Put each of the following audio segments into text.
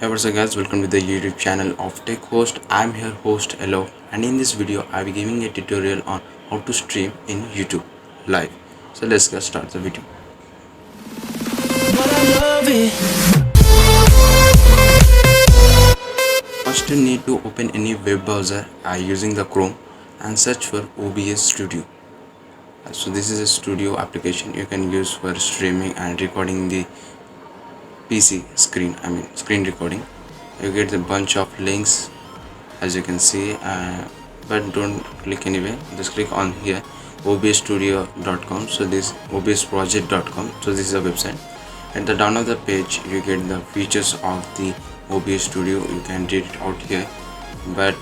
Hey, what's up guys, welcome to the YouTube channel of Tech Host. I'm here host Hello, and in this video I'll be giving a tutorial on how to stream in YouTube live. So let's get start the video. First you need to open any web browser using the Chrome and search for OBS Studio. So this is a studio application you can use for streaming and recording the PC screen recording. You get a bunch of links as you can see, but don't click anywhere, just click on here obsstudio.com. so this obsproject.com. so this is a website. At the down of the page you get the features of the OBS studio. You can read it out here, but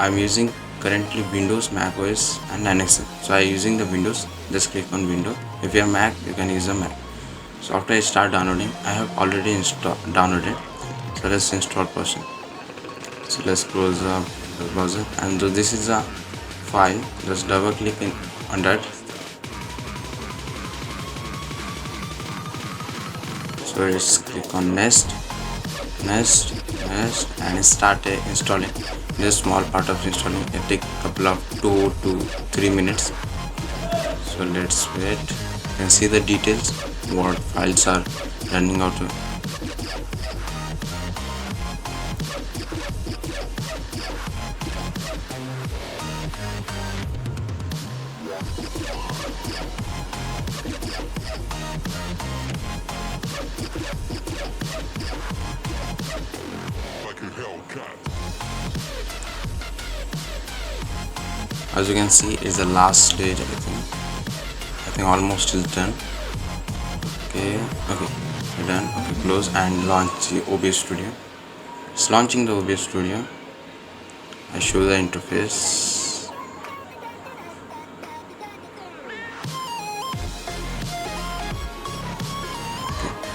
I'm using currently Windows, Mac OS and Linux, so I'm using the Windows. Just click on Windows. If you have Mac, you can use a Mac. So after I start downloading, I have already downloaded, so let's install person. So let's close the browser, and so this is a file. Just double click on that. So let's click on next, and start installing. This small part of installing, it take a couple of 2 to 3 minutes. So let's wait. You can see the details, what files are running out of. As you can see, is the last stage. I think almost is done. Okay, we're done. Okay, close and launch the OBS studio. It's launching the OBS studio. I show the interface.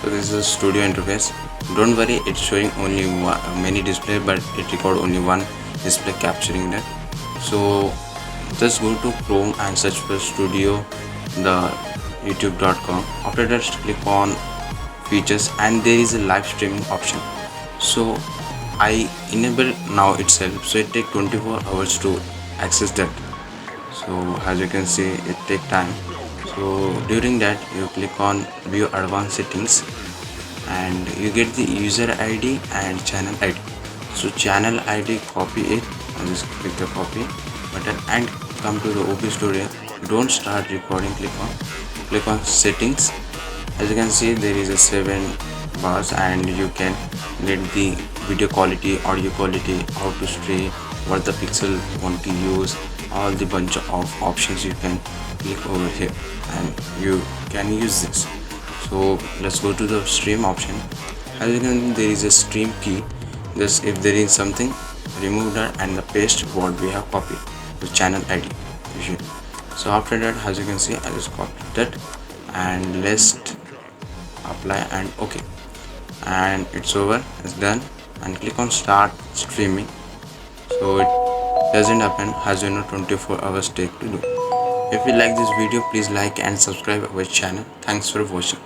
So this is the studio interface. Don't worry, it's showing only many display, but it record only one display capturing that. So just go to Chrome and search for studio the youtube.com. after that click on features, and there is a live streaming option. So I enable now itself, so it take 24 hours to access that. So as you can see, it take time. So during that you click on view advanced settings, and you get the user ID and channel ID. So channel ID, copy it, and just click the copy button and come to the OBS studio. Don't start recording, click on settings. As you can see, there is a 7 bars, and you can get the video quality, audio quality, how to stream, what the pixel you want to use, all the bunch of options you can click over here, and you can use this. So let's go to the stream option. As you can see, there is a stream key. Just if there is something, remove that and paste what we have copied, the channel ID. So after that, as you can see, I just copied that, and let's apply and okay, and it's over, it's done. And click on start streaming. So it doesn't happen, as you know, 24 hours take to do. If you like this video, please like and subscribe our channel. Thanks for watching.